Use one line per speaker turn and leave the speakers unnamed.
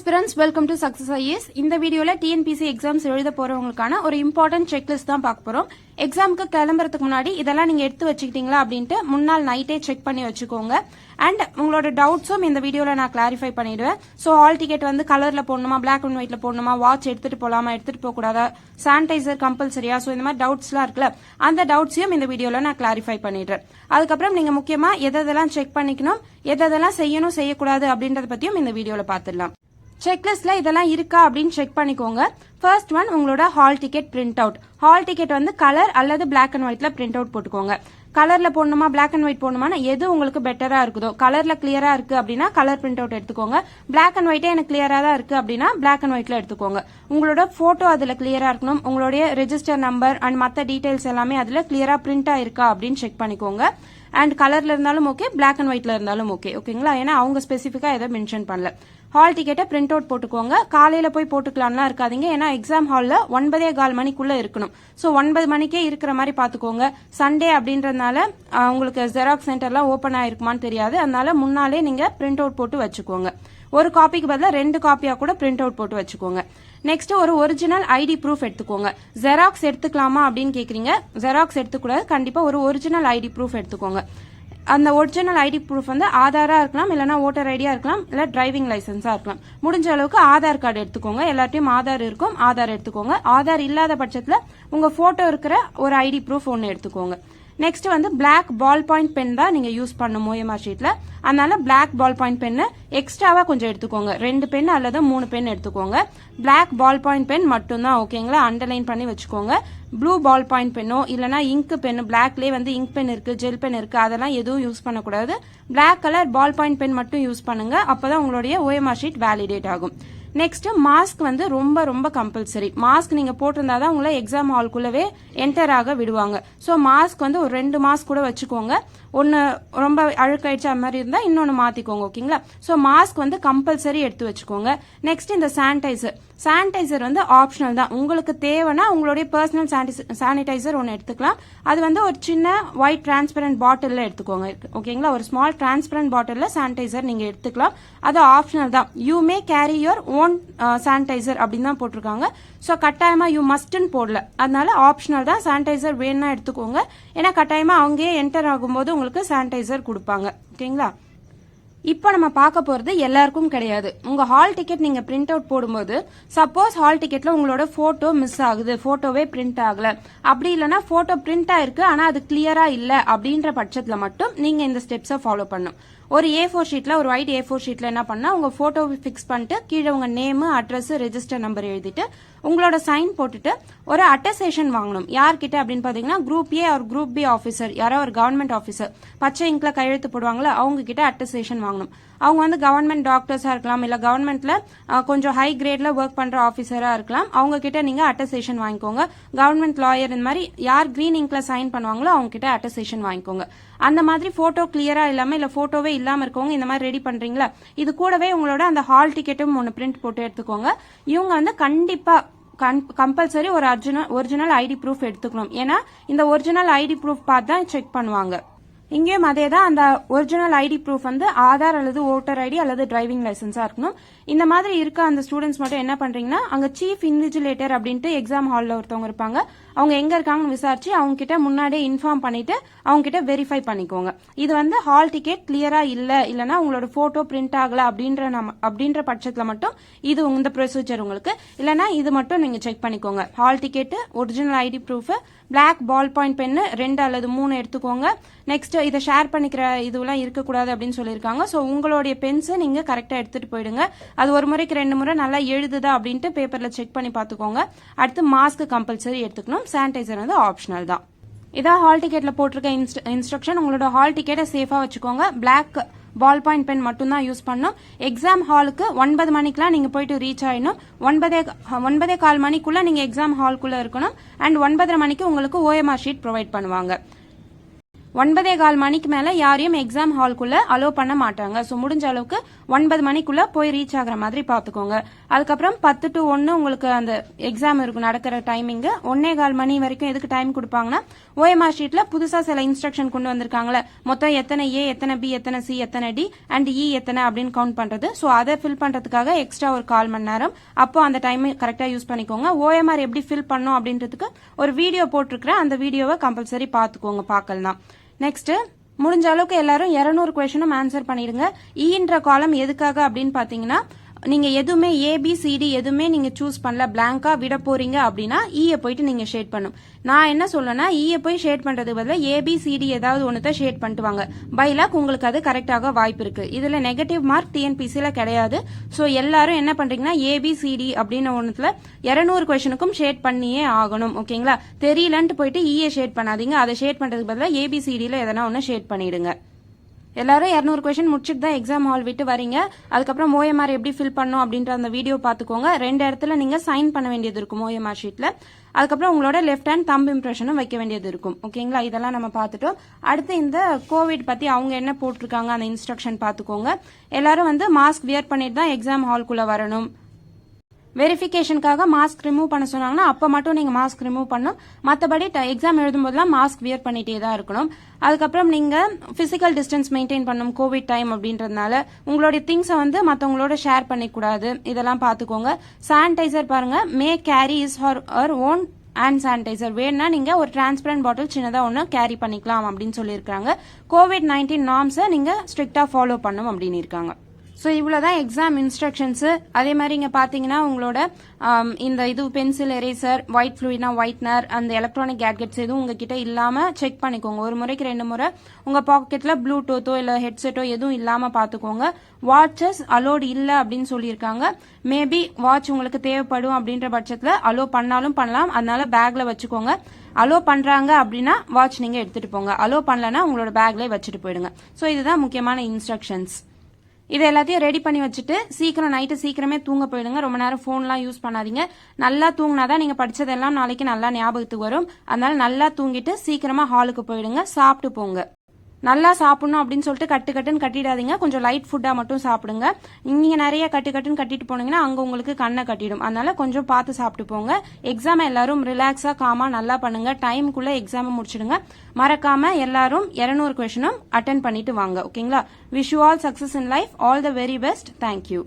aspirants, welcome to Success IAS. இந்த வீடியோல TNPC exams எழுத போறவங்களுக்கான ஒரு இம்பார்ட்டன்ட் செக்லிஸ்ட் தான் பார்க்க போறோம். எக்ஸாமுக்கு கிளம்புறதுக்கு முன்னாடி இதெல்லாம் நீங்க எடுத்து வச்சுக்கிட்டீங்களா அப்படின்ட்டு முன்னாள் நைட்டே செக் பண்ணி வச்சுக்கோங்க. அண்ட் உங்களோட டவுட்ஸும் இந்த வீடியோல நான் கிளாரிஃபை பண்ணிடுவேன். ஸோ ஹால் டிக்கெட் வந்து கலர்ல போடணுமா, பிளாக் அண்ட் ஒயிட்ல போடணுமா, வாட்ச் எடுத்துட்டு போலாமா, எடுத்துட்டு போக கூடாதா, சானிடைசர் கம்பல்சரியா, ஸோ இந்த மாதிரி டவுட்ஸ்லாம் இருக்குல்ல, அந்த டவுட்ஸையும் இந்த வீடியோல நான் கிளாரிஃபை பண்ணிடுறேன். அதுக்கப்புறம் நீங்க முக்கியமா எதெல்லாம் செக் பண்ணிக்கணும், எதெல்லாம் செய்யணும் செய்யக்கூடாது அப்படின்றத பத்தியும் இந்த வீடியோல பாத்துடலாம். செக்லிஸ்ட்ல இதெல்லாம் இருக்கா அப்படின்னு செக் பண்ணிக்கோங்க. ஃபர்ஸ்ட் ஒன், உங்களோட hall ticket print out. Hall ticket வந்து கலர் அல்லது பிளாக் அண்ட் ஒயிட்ல பிரிண்ட் அவுட் போட்டுக்கோங்க. கலர்ல போடணுமா, பிளாக் அண்ட் ஒயிட் போடணுமா, எது உங்களுக்கு பெட்டரா இருக்குதோ, கலர்ல கிளியரா இருக்கு அப்படின்னா கலர் பிரிண்ட் அவுட் எடுத்துக்கோங்க. பிளாக் அண்ட் ஒயிட்டே எனக்கு கிளியரா தான் இருக்கு அப்படின்னா பிளாக் அண்ட் ஒயிட்ல எடுத்துக்கோங்க. உங்களோட போட்டோ அதுல கிளியரா இருக்கணும். உங்களுடைய ரெஜிஸ்டர் நம்பர் அண்ட் மற்ற டீடைல்ஸ் எல்லாமே அதுல கிளியரா பிரிண்ட் ஆயிருக்கா அப்படின்னு செக் பண்ணிக்கோங்க. அண்ட் கலர்ல இருந்தாலும் ஓகே, பிளாக் அண்ட் ஒயிட்ல இருந்தாலும் ஓகே. ஓகேங்களா? ஏன்னா அவங்க ஸ்பெசிஃபிக்கா எதை மென்ஷன் பண்ணல. ஹால் டிக்கெட்டை பிரிண்ட் அவுட் போட்டுக்கோங்க. காலையில போய் போட்டுக்கலாம்லாம் இருக்காதீங்க. ஏன்னா எக்ஸாம் ஹால்ல 9:15 மணிக்குள்ள இருக்கணும். ஸோ 9 மணிக்கே இருக்கிற மாதிரி பாத்துக்கோங்க. சண்டே அப்படின்றதுனால உங்களுக்கு ஜெராக்ஸ் சென்டர்லாம் ஓப்பன் ஆயிருக்குமான்னு தெரியாது. அதனால முன்னாலே நீங்க பிரிண்ட் அவுட் போட்டு வச்சுக்கோங்க. ஒரு காப்பிக்கு பதிலாக 2 காப்பியா கூட பிரிண்ட் அவுட் போட்டு வச்சுக்கோங்க. நெக்ஸ்ட், ஒரு ஒரிஜினல் ஐடி ப்ரூஃப் எடுத்துக்கோங்க. ஜெராக்ஸ் எடுத்துக்கலாமா அப்படின்னு கேக்குறீங்க. ஜெராக்ஸ் எடுத்துக்கூடாது. கண்டிப்பா ஒரு ஒரிஜினல் ஐடி ப்ரூஃப் எடுத்துக்கோங்க. அந்த ஒரிஜினல் ஐடி ப்ரூஃப் வந்து ஆதாரா இருக்கலாம், இல்லைன்னா ஓட்டர் ஐடியா இருக்கலாம், இல்ல டிரைவிங் லைசன்ஸா இருக்கலாம். முடிஞ்ச அளவுக்கு ஆதார் கார்டு எடுத்துக்கோங்க. எல்லாத்தையும் ஆதார் இருக்கும், ஆதார் எடுத்துக்கோங்க. ஆதார் இல்லாத பட்சத்துல உங்க போட்டோ இருக்கிற ஒரு ஐடி ப்ரூஃப் ஒன்னு எடுத்துக்கோங்க. நெக்ஸ்ட் வந்து பிளாக் பால் பாயிண்ட் பென் தான் நீங்க யூஸ் பண்ணும் OMR ஷீட்ல. அதனால பிளாக் பால் பாயிண்ட் பென் எக்ஸ்ட்ராவா கொஞ்சம் எடுத்துக்கோங்க. 2 பென் அல்லது 3 பென் எடுத்துக்கோங்க. பிளாக் பால் பாயிண்ட் பென் மட்டும் தான். ஓகேங்களா? அண்டர்லைன் பண்ணி வச்சுக்கோங்க. ப்ளூ பால் பாயிண்ட் பென்னோ இல்லனா இங்க் பென், பிளாக்லயே வந்து இங்க் பென் இருக்கு, ஜெல் பென் இருக்கு, அதெல்லாம் எதுவும் யூஸ் பண்ணக்கூடாது. Black colour ball point pen மட்டும் யூஸ் பண்ணுங்க. அப்பதான் உங்களுடைய OMR ஷீட் வேலிடேட் ஆகும். நெக்ஸ்ட், மாஸ்க் வந்து ரொம்ப ரொம்ப கம்பல்சரி. மாஸ்க் நீங்க போட்டிருந்தாதான் உங்களை எக்ஸாம் ஹால்குள்ளவே என்டர் ஆக விடுவாங்க. ஸோ மாஸ்க் வந்து ஒரு 2 மாஸ்க் கூட வச்சுக்கோங்க. ஒன்னு ரொம்ப அழுக்காயிடுச்சு அது மாதிரி இருந்தா இன்னொன்னு மாத்திக்கோங்க. ஓகேங்களா? ஸோ மாஸ்க் வந்து கம்பல்சரி எடுத்து வச்சுக்கோங்க. நெக்ஸ்ட், இந்த சானிடைசர் வந்து ஆப்ஷனல் தான். உங்களுக்கு தேவைன்னா உங்களுடைய பர்சனல் சானிடைசர் ஒன்னு எடுத்துக்கலாம். அது வந்து ஒரு சின்ன ஒயிட் டிரான்ஸ்பரண்ட் பாட்டில் எடுத்துக்கோங்க. ஓகேங்களா? ஒரு ஸ்மால் டிரான்ஸ்பரண்ட் பாட்டில் சானிடைசர் நீங்க எடுத்துக்கலாம். அது ஆப்ஷனல் தான். You may carry your own sanitiser அப்படின்னு தான் போட்டிருக்காங்க. ஸோ கட்டாயமா யூ மஸ்ட்னு போடல. அதனால ஆப்ஷனல் தான். சானிடைசர் வேணும்னா எடுத்துக்கோங்க. ஏன்னா கட்டாயமா அங்கேயே என்டர் ஆகும்போது உங்களுக்கு சானிடைசர் கொடுப்பாங்க. ஓகேங்களா? இப்போ நம்ம பார்க்க போறது எல்லாருக்கும் கிடையாது. உங்க ஹால் டிக்கெட் நீங்க பிரிண்ட் அவுட் போடும்போது சப்போஸ் ஹால் டிக்கெட்ல உங்களோட போட்டோ மிஸ் ஆகுது, போட்டோவே பிரிண்ட் ஆகல, அப்படி இல்லைன்னா போட்டோ பிரிண்ட் ஆயிருக்கு ஆனா அது கிளியரா இல்ல அப்படின்ற பட்சத்துல மட்டும் நீங்க இந்த ஸ்டெப்ஸை ஃபாலோ பண்ணும். ஒரு A4 ஷீட்ல, ஒரு ஒயிட் A4 ஷீட்ல என்ன பண்ணா, உங்க போட்டோவை பிக்ஸ் பண்ணிட்டு கீழே உங்க நேம், அட்ரஸ், ரெஜிஸ்டர் நம்பர் எழுதிட்டு உங்களோட சைன் போட்டுட்டு ஒரு அட்டஸ்டேஷன் வாங்கணும். யார்கிட்ட அப்படின்னு பாத்தீங்கன்னா குரூப் A ஒரு குரூப் B ஆபீசர், யாரோ ஒரு கவர்மெண்ட் ஆபீசர் பச்சை இங்க்ல கையெழுத்து போடுவாங்களா, அவங்க கிட்ட அட்டஸ்டேஷன் வாங்கணும். அவங்க வந்து கவர்மெண்ட் டாக்டர்ஸா இருக்கலாம், இல்ல கவர்மெண்ட்ல கொஞ்சம் ஹை கிரேட்ல ஒர்க் பண்ற ஆபீசரா இருக்கலாம். அவங்க கிட்ட நீங்க அட்டஸ்டேஷன் வாங்கிக்கோங்க. கவர்மெண்ட் லாயர் இந்த மாதிரி யார் கிரீன் இங்க்ல சைன் பண்ணுவாங்களோ அவங்க கிட்ட அட்டஸ்டேஷன் வாங்கிக்கோங்க. அந்த மாதிரி போட்டோ கிளியரா இல்லாம இல்ல போட்டோவே இல்லாம இருக்கவங்க இந்த மாதிரி ரெடி பண்றீங்களா, இது கூடவே உங்களோட அந்த ஹால் டிக்கெட்டும் ஒன்னு பிரிண்ட் போட்டு எடுத்துக்கோங்க. இவங்க வந்து கண்டிப்பா கம்பல்சரி ஒரு ஒரிஜினல் ஐடி ப்ரூஃப் எடுத்துக்கணும். ஏன்னா இந்த ஒரிஜினல் ஐடி ப்ரூஃப் பார்த்து தான் செக் பண்ணுவாங்க. இங்கேயும் அதே தான். அந்த ஒரிஜினல் ஐடி ப்ரூஃப் வந்து ஆதார் அல்லது ஓட்டர் ஐடி அல்லது டிரைவிங் லைசன்ஸா இருக்கணும். இந்த மாதிரி இருக்க அந்த ஸ்டூடெண்ட்ஸ் மட்டும் என்ன பண்றீங்கன்னா, அங்க சீஃப் இன்விஜிலேட்டர் அப்படின்ட்டு எக்ஸாம் ஹால்ல ஒருத்தவங்க இருப்பாங்க. அவங்க எங்க இருக்காங்கன்னு விசாரிச்சு அவங்க கிட்ட முன்னாடியே இன்ஃபார்ம் பண்ணிட்டு அவங்க கிட்ட வெரிஃபை பண்ணிக்கோங்க. இது வந்து ஹால் டிக்கெட் கிளியரா இல்லனா உங்களோட போட்டோ பிரிண்ட் ஆகல அப்படின்ற பட்சத்துல மட்டும் இது இந்த ப்ரொசீஜர் உங்களுக்கு. இல்லனா இது மட்டும் நீங்க செக் பண்ணிக்கோங்க. Hall ticket, original ID proof, black ball point pen 2 அல்லது 3 எடுத்துக்கோங்க. நெக்ஸ்ட், இதை ஷேர் பண்ணிக்கிற இதுவெல்லாம் இருக்கக்கூடாது அப்படின்னு சொல்லியிருக்காங்க. ஸோ உங்களுடைய பென்ஸ் நீங்க கரெக்டா எடுத்துட்டு போயிடுங்க. அது ஒரு முறைக்கு 2 முறை நல்லா எழுதுதா அப்படின்ட்டு பேப்பர்ல செக் பண்ணி பாத்துக்கோங்க. அடுத்து மாஸ்க் கம்பல்சரி எடுத்துக்கணும். சானிடைசர் வந்து ஆப்ஷனல் தான். இதான் ஹால் டிக்கெட்ல போட்டிருக்க இன்ஸ்ட்ரக்ஷன். உங்களோட ஹால் டிக்கெட்டை சேஃபா வச்சுக்கோங்க. பிளாக் பால் பாயிண்ட் பென் மட்டும் தான் யூஸ் பண்ணும். எக்ஸாம் ஹாலுக்கு 9 மணிக்கெல்லாம் நீங்க போயிட்டு ரீச் ஆயிடணும். 9:15 மணிக்குள்ள நீங்க எக்ஸாம் ஹால்குள்ள இருக்கணும். அண்ட் 9:30 மணிக்கு உங்களுக்கு OMR ஷீட் ப்ரொவைட் பண்ணுவாங்க. 9:15 மணிக்கு மேல யாரையும் எக்ஸாம் ஹால்குள்ள அலோ பண்ண மாட்டாங்க. ஸோ முடிஞ்ச அளவுக்கு 9 மணிக்குள்ள போய் ரீச் ஆகுற மாதிரி பாத்துக்கோங்க. அதுக்கப்புறம் 10 to 1 உங்களுக்கு அந்த எக்ஸாம் இருக்கும் நடக்கிற டைமிங். 1:15 மணி வரைக்கும் எதுக்கு டைம் கொடுப்பாங்கன்னா OMR ஷீட்ல புதுசா சில இன்ஸ்ட்ரக்ஷன் கொண்டு வந்திருக்காங்களே, மொத்தம் எத்தனை A, எத்தனை B, எத்தனை C, எத்தனை D அண்ட் E எத்தனை அப்படின்னு கவுண்ட் பண்றது. ஸோ அதை ஃபில் பண்றதுக்காக எக்ஸ்ட்ரா ஒரு 1/4 மணி நேரம். அப்போ அந்த டைம் கரெக்டா யூஸ் பண்ணிக்கோங்க. OMR எப்படி ஃபில் பண்ணும் அப்படின்றதுக்கு ஒரு வீடியோ போட்டிருக்கிறேன். அந்த வீடியோவை கம்பல்சரி பாத்துக்கோங்க பார்க்கலாம். நெக்ஸ்ட் முடிஞ்ச அளவுக்கு எல்லாரும் 200 கொஸ்டினும் ஆன்சர் பண்ணிடுங்க. ஈன்ற காலம் எதுக்காக அப்படின்னு பாத்தீங்கன்னா, நீங்க எதுவுமே ABCD எதுவுமே நீங்க சூஸ் பண்ணல, பிளாங்கா விட போறீங்க அப்படின்னா ஈய போயிட்டு நீங்க ஷேட் பண்ணும். நான் என்ன சொல்லேன்னா, ஈய போய் ஷேட் பண்றதுக்கு பதிலா ABCD ஏதாவது ஒண்ணுத்த ஷேட் பண்ணிட்டு வாங்க. பை லாக் உங்களுக்கு அது கரெக்டாக வாய்ப்பு இருக்கு. இதுல நெகட்டிவ் மார்க் TNPCல கிடையாது. சோ எல்லாரும் என்ன பண்றீங்கன்னா, ABCD அப்படின்னு ஒண்ணுத்துல 200 கொஸ்டினுக்கும் ஷேட் பண்ணியே ஆகணும். ஓகேங்களா? தெரியலன்ட்டு போயிட்டு ஈய ஷேட் பண்ணாதீங்க. அதை ஷேட் பண்றதுக்கு பதிலா ABCDல எதனா ஒண்ணு ஷேட் பண்ணிடுங்க. எல்லாரும் 200 கொஸ்டின் முடிச்சுட்டு தான் எக்ஸாம் ஹால் விட்டு வரீங்க. அதுக்கப்புறம் OMR எப்படி ஃபில் பண்ணும் அப்படின்ற அந்த வீடியோ பாத்துக்கோங்க. 2 இடத்துல நீங்க சைன் பண்ண வேண்டியது இருக்கும் OMR ஷீட்ல. அதுக்கப்புறம் உங்களோட லெஃப்ட் ஹேண்ட் தம்ப் இம்ப்ரெஷனும் வைக்க வேண்டியது இருக்கும். ஓகேங்களா? இதெல்லாம் நம்ம பார்த்துட்டோம். அடுத்து இந்த கோவிட் பத்தி அவங்க என்ன போட்டிருக்காங்க அந்த இன்ஸ்ட்ரக்ஷன் பாத்துக்கோங்க. எல்லாரும் வந்து மாஸ்க் வியர் பண்ணிட்டு தான் எக்ஸாம் ஹால்குள்ள வரணும். வெரிஃபிகேஷனுக்காக மாஸ்க் ரிமூவ் பண்ண சொன்னாங்கன்னா அப்ப மட்டும் நீங்க மாஸ்க் ரிமூவ் பண்ணணும். மற்றபடி எக்ஸாம் எழுதும் போதெல்லாம் மாஸ்க் வியர் பண்ணிட்டே தான் இருக்கணும். அதுக்கப்புறம் நீங்க பிசிக்கல் டிஸ்டன்ஸ் மெயின்டைன் பண்ணணும் கோவிட் டைம் அப்படின்றதுனால. உங்களுடைய திங்ஸை வந்து மற்றவங்களோட ஷேர் பண்ணிக்கூடாது. இதெல்லாம் பாத்துக்கோங்க. சானிடைசர் பாருங்க, may carry his her own hand sanitiser. வேணும்னா நீங்க ஒரு டிரான்ஸ்பரண்ட் பாட்டில் சின்னதா ஒன்று கேரி பண்ணிக்கலாம் அப்படின்னு சொல்லியிருக்காங்க. COVID-19 நார்ம்ஸை நீங்க ஸ்ட்ரிக்டா ஃபாலோ பண்ணும் அப்படின்னு இருக்காங்க. ஸோ இவ்வளோதான் எக்ஸாம் இன்ஸ்ட்ரக்ஷன்ஸு. அதே மாதிரி இங்கே பார்த்தீங்கன்னா உங்களோட இந்த இது பென்சில் எரேசர், ஒயிட் ஃப்ளூயிட்னா ஒயிட்னர், அந்த எலக்ட்ரானிக் கேட்கெட்ஸ் எதுவும் உங்ககிட்ட இல்லாமல் செக் பண்ணிக்கோங்க. ஒரு முறைக்கு 2 முறை உங்கள் பாக்கெட்டில் ப்ளூடூத்தோ இல்லை ஹெட்செட்டோ எதுவும் இல்லாமல் பார்த்துக்கோங்க. வாட்சஸ் அலோடு இல்லை அப்படின்னு சொல்லியிருக்காங்க. மேபி வாட்ச் உங்களுக்கு தேவைப்படும் அப்படின்ற பட்சத்தில் அலோ பண்ணாலும் பண்ணலாம். அதனால பேக்கில் வச்சுக்கோங்க. அலோ பண்றாங்க அப்படின்னா வாட்ச் நீங்கள் எடுத்துகிட்டு போங்க. அலோ பண்ணலன்னா உங்களோட பேக்லேயே வச்சுட்டு போயிடுங்க. ஸோ இதுதான் முக்கியமான இன்ஸ்ட்ரக்ஷன்ஸ். இது எல்லாத்தையும் ரெடி பண்ணி வச்சுட்டு சீக்கிரம் நைட்டு சீக்கிரமே தூங்க போயிடுங்க. ரொம்ப நேரம் போன்லாம் யூஸ் பண்ணாதீங்க. நல்லா தூங்கினாதான் நீங்க படிச்சதெல்லாம் நாளைக்கு நல்லா ஞாபகத்துக்கு வரும். அதனால நல்லா தூங்கிட்டு சீக்கிரமா ஹாலுக்கு போயிடுங்க. சாப்பிட்டு போங்க. நல்லா சாப்பிடணும் அப்படின்னு சொல்லிட்டு கட்டுன்னு கட்டிடாதீங்க. கொஞ்சம் லைட் ஃபுட்டா மட்டும் சாப்பிடுங்க. நீங்க நிறைய கட்டுன்னு கட்டிட்டு போனீங்கன்னா அங்க உங்களுக்கு கண்ணை கட்டிடும். அதனால கொஞ்சம் பார்த்து சாப்பிட்டு போங்க. எக்ஸாம் எல்லாரும் ரிலாக்ஸா காமா நல்லா பண்ணுங்க. டைமுக்குள்ள எக்ஸாம் முடிச்சிடுங்க. மறக்காம எல்லாரும் 200 கொஸ்டினும் அட்டென்ட் பண்ணிட்டு வாங்க. ஓகேங்களா? Wish you all success in life. All the very best. Thank you.